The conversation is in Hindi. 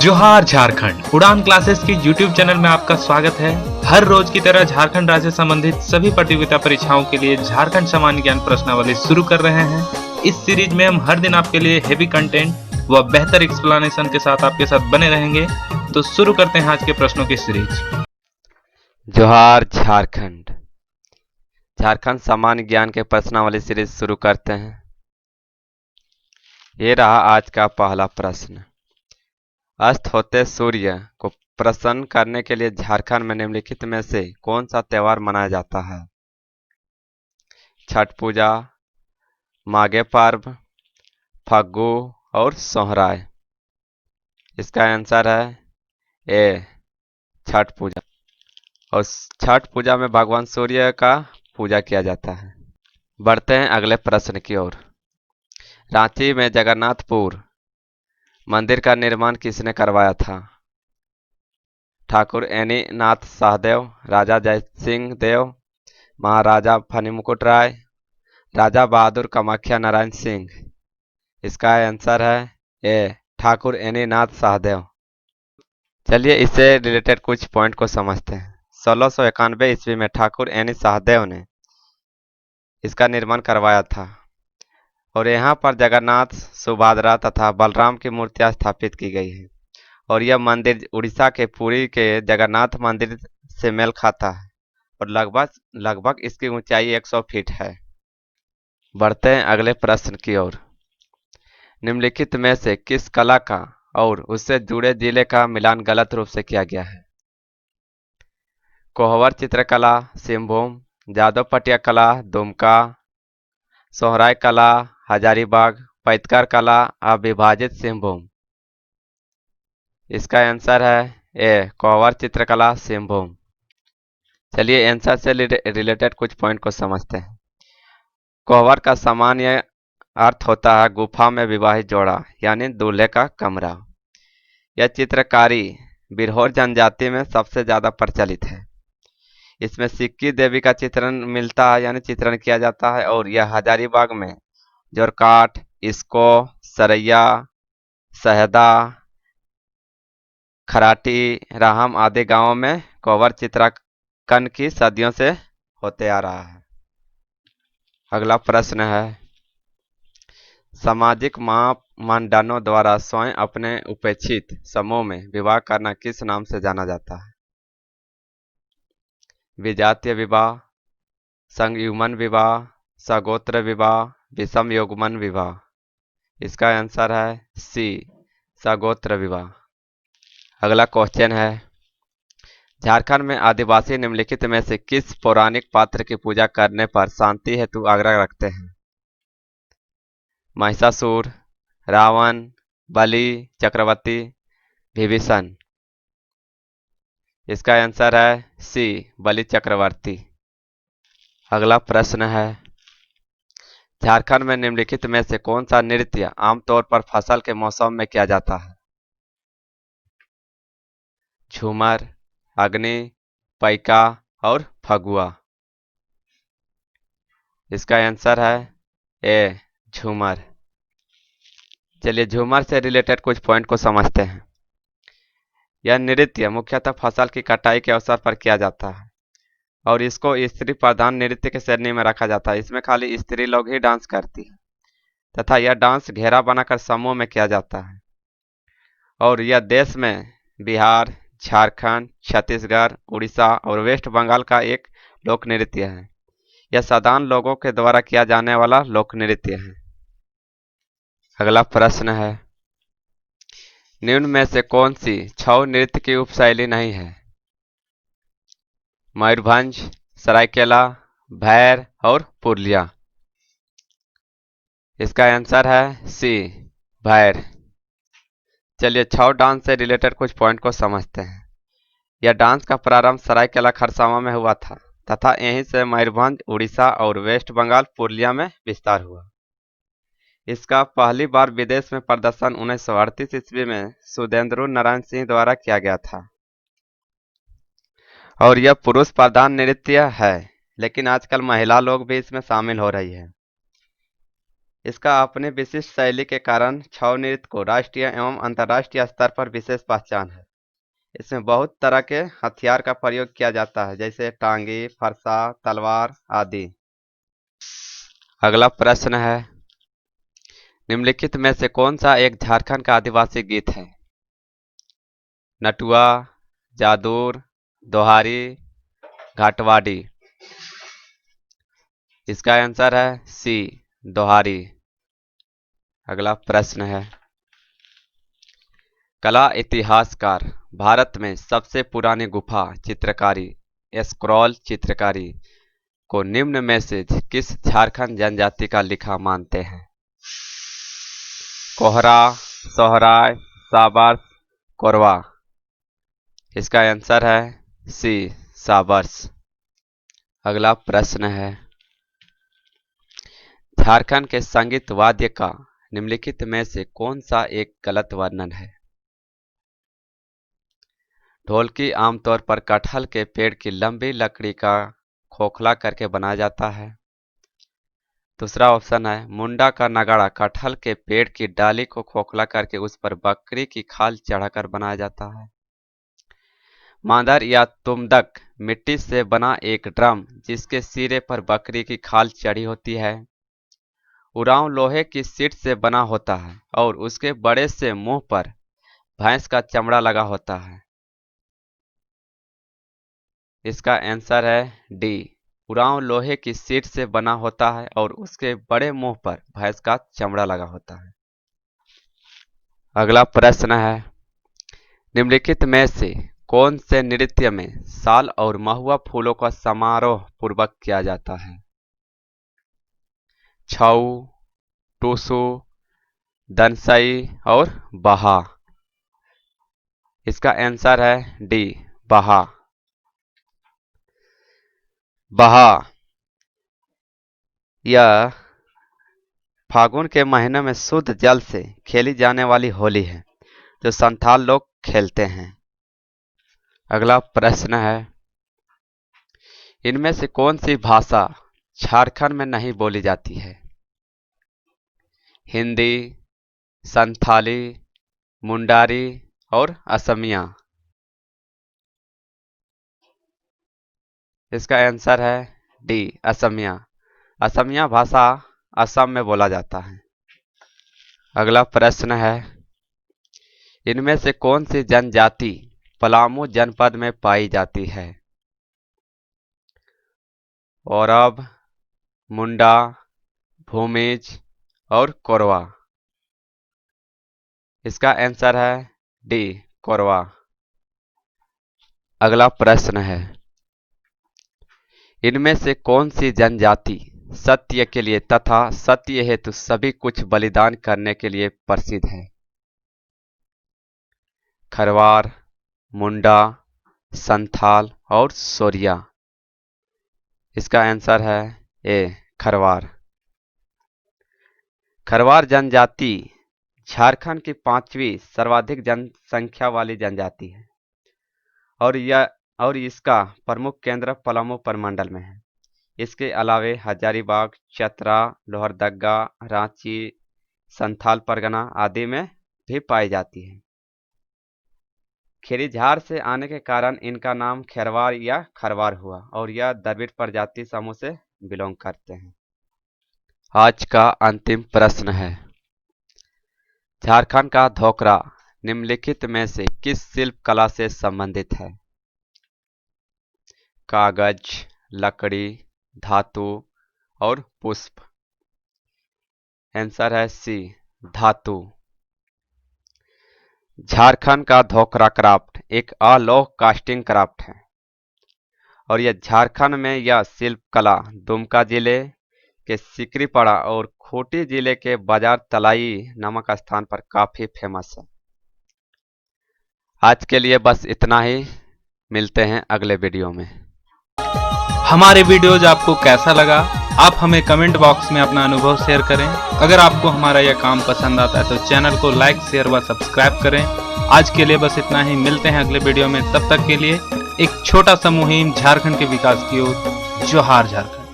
जोहार झारखंड उड़ान क्लासेस के YouTube चैनल में आपका स्वागत है। हर रोज की तरह झारखंड राज्य संबंधित सभी प्रतियोगिता परीक्षाओं के लिए झारखंड सामान्य ज्ञान प्रश्नावली शुरू कर रहे हैं। इस सीरीज में हम हर दिन आपके लिए हेवी कंटेंट व बेहतर एक्सप्लेनेशन के साथ आपके साथ बने रहेंगे। तो शुरू करते हैं आज के प्रश्नों की सीरीज। जोहार झारखंड झारखंड सामान्य ज्ञान के प्रश्नावली सीरीज शुरू करते हैं। ये रहा आज का पहला प्रश्न। अस्त होते सूर्य को प्रसन्न करने के लिए झारखंड में निम्नलिखित में से कौन सा त्योहार मनाया जाता है? छठ पूजा, माघे पर्व, फग्गू और सोहराय। इसका आंसर है ए छठ पूजा। और छठ पूजा में भगवान सूर्य का पूजा किया जाता है। बढ़ते हैं अगले प्रश्न की ओर। रांची में जगन्नाथपुर मंदिर का निर्माण किसने करवाया था? ठाकुर एनी नाथ सहदेव, राजा जय सिंह देव, महाराजा फणिमुकुट राय, राजा बहादुर कामाख्या नारायण सिंह। इसका आंसर है ए ठाकुर एनी नाथ सहदेव। चलिए इससे रिलेटेड कुछ पॉइंट को समझते हैं। 1691 ईस्वी में ठाकुर एनी सहदेव ने इसका निर्माण करवाया था और यहाँ पर जगन्नाथ, सुभद्रा तथा बलराम की मूर्तियां स्थापित की गई है। और यह मंदिर उड़ीसा के पुरी के जगन्नाथ मंदिर से मेल खाता है और लगभग इसकी ऊंचाई 100 फीट है। बढ़ते हैं अगले प्रश्न की ओर। निम्नलिखित में से किस कला का और उससे जुड़े जिले का मिलान गलत रूप से किया गया है? कोहबर चित्रकला सिंहभूम, जादवपटिया कला दुमका, सोहराय कला हजारीबाग, पैतकर कला अविभाजित सिंहभूम। इसका आंसर है ए कोहबर चित्रकला सिंहभूम। चलिए आंसर से रिलेटेड कुछ पॉइंट को समझते हैं। कोहबर का सामान्य अर्थ होता है गुफा में विवाहित जोड़ा यानी दूल्हे का कमरा। यह चित्रकारी बिरहोर जनजाति में सबसे ज्यादा प्रचलित है। इसमें सिक्की देवी का चित्रण मिलता है यानी चित्रण किया जाता है। और यह हजारीबाग में जोरकाट, इसको, सरैया, सहदा, खराटी, राहम आदि गांवों में कोहबर चित्रांकन की सदियों से होते आ रहा है। अगला प्रश्न है, सामाजिक मानदंडों द्वारा स्वयं अपने उपेक्षित समूह में विवाह करना किस नाम से जाना जाता है? विजातीय विवाह, संयुग्मन विवाह, सगोत्र विवाह, विषम युग्मन विवाह। इसका आंसर है सी सगोत्र विवाह। अगला क्वेश्चन है, झारखंड में आदिवासी निम्नलिखित में से किस पौराणिक पात्र की पूजा करने पर शांति हेतु आग्रह रखते हैं? महिषासुर, रावण, बलि, चक्रवर्ती, विभीषण। इसका आंसर है सी बलि चक्रवर्ती। अगला प्रश्न है, झारखंड में निम्नलिखित में से कौन सा नृत्य आमतौर पर फसल के मौसम में किया जाता है? झूमर, अग्नि, पैका और फगुआ। इसका आंसर है ए झूमर। चलिए झूमर से रिलेटेड कुछ पॉइंट को समझते हैं। यह नृत्य मुख्यतः फसल की कटाई के अवसर पर किया जाता है और इसको स्त्री प्रधान नृत्य के श्रेणी में रखा जाता है। इसमें खाली स्त्री लोग ही डांस करती है तथा यह डांस घेरा बनाकर समूह में किया जाता है। और यह देश में बिहार, झारखंड, छत्तीसगढ़, उड़ीसा और वेस्ट बंगाल का एक लोक नृत्य है। यह साधारण लोगों के द्वारा किया जाने वाला लोक नृत्य है। अगला प्रश्न है, निम्न में से कौन सी छऊ नृत्य की उपशैली नहीं है? मयूरभंज, सरायकेला, भैर और पुरुलिया। इसका आंसर है सी भैर। चलिए छऊ डांस से रिलेटेड कुछ पॉइंट को समझते हैं। यह डांस का प्रारंभ सरायकेला खरसावां में हुआ था तथा यहीं से मयूरभंज, उड़ीसा और वेस्ट बंगाल, पुरुलिया में विस्तार हुआ। इसका पहली बार विदेश में प्रदर्शन 1938 ईस्वी में सुदेंद्र नारायण सिंह द्वारा किया गया था। और यह पुरुष प्रधान नृत्य है लेकिन आजकल महिला लोग भी इसमें शामिल हो रही है। इसका अपने विशिष्ट शैली के कारण छऊ नृत्य को राष्ट्रीय एवं अंतर्राष्ट्रीय स्तर पर विशेष पहचान है। इसमें बहुत तरह के हथियार का प्रयोग किया जाता है, जैसे टांगी, फरसा, तलवार आदि। अगला प्रश्न है, निम्नलिखित में से कौन सा एक झारखंड का आदिवासी गीत है? नटुआ, जादूर, दोहारी, घाटवाड़ी। इसका आंसर है सी, दोहारी। अगला प्रश्न है, कला इतिहासकार भारत में सबसे पुरानी गुफा चित्रकारी स्क्रॉल चित्रकारी को निम्न में से किस झारखंड जनजाति का लिखा मानते हैं? कोहरा, सोहराय, साबर्स, कोरवा। इसका आंसर है सी, साबर्स। अगला प्रश्न है, झारखंड के संगीत वाद्य का निम्नलिखित में से कौन सा एक गलत वर्णन है? ढोलकी आमतौर पर कटहल के पेड़ की लंबी लकड़ी का खोखला करके बनाया जाता है। दूसरा ऑप्शन है, मुंडा का नगाड़ा कटहल के पेड़ की डाली को खोखला करके उस पर बकरी की खाल चढ़ाकर बनाया जाता है। मांदर या तुम्दक मिट्टी से बना एक ड्रम जिसके सिरे पर बकरी की खाल चढ़ी होती है। उरांव लोहे की सीट से बना होता है और उसके बड़े से मुंह पर भैंस का चमड़ा लगा होता है। इसका आंसर है डी, उरांव लोहे की सीट से बना होता है और उसके बड़े मुंह पर भैंस का चमड़ा लगा होता है। अगला प्रश्न है, निम्नलिखित में से कौन से नृत्य में साल और महुआ फूलों का समारोह पूर्वक किया जाता है? छऊ, टूसू, दनसई और बहा। इसका आंसर है डी, बहा। बहा यह फागुन के महीने में शुद्ध जल से खेली जाने वाली होली है जो संथाल लोग खेलते हैं। अगला प्रश्न है, इनमें से कौन सी भाषा झारखंड में नहीं बोली जाती है? हिंदी, संथाली, मुंडारी और असमिया। इसका आंसर है डी, असमिया। असमिया भाषा असम में बोला जाता है। अगला प्रश्न है, इनमें से कौन सी जनजाति पलामू जनपद में पाई जाती है? औरब, मुंडा, भूमिज और कोरवा। इसका आंसर है डी, कोरवा। अगला प्रश्न है, इनमें से कौन सी जनजाति सत्य के लिए तथा सत्य हेतु सभी कुछ बलिदान करने के लिए प्रसिद्ध है? खरवार, मुंडा, संथाल और सोरिया। इसका आंसर है ए, खरवार। खरवार जनजाति झारखंड की 5वीं सर्वाधिक जनसंख्या वाली जनजाति है और इसका प्रमुख केंद्र पलामू प्रमंडल में है। इसके अलावे हजारीबाग, चतरा, लोहरदगा, रांची, संथाल परगना आदि में भी पाई जाती है। खेरीझार से आने के कारण इनका नाम खेरवार या खरवार हुआ और यह द्रविड़ प्रजाति समूह से बिलोंग करते हैं। आज का अंतिम प्रश्न है, झारखंड का धोकरा निम्नलिखित में से किस शिल्प कला से संबंधित है? कागज, लकड़ी, धातु और पुष्प। आंसर है सी, धातु। झारखंड का धोकरा क्राफ्ट एक अलोह कास्टिंग क्राफ्ट है और यह झारखंड में यह शिल्प कला दुमका जिले के सिकरीपड़ा और खूंटी जिले के बाजार तलाई नामक स्थान पर काफी फेमस है। आज के लिए बस इतना ही, मिलते हैं अगले वीडियो में। हमारे वीडियोज आपको कैसा लगा? आप हमें कमेंट बॉक्स में अपना अनुभव शेयर करें। अगर आपको हमारा यह काम पसंद आता है तो चैनल को लाइक, शेयर व सब्सक्राइब करें। आज के लिए बस इतना ही, मिलते हैं अगले वीडियो में। तब तक के लिए एक छोटा सा मुहिम झारखंड के विकास की ओर। जोहार झारखंड।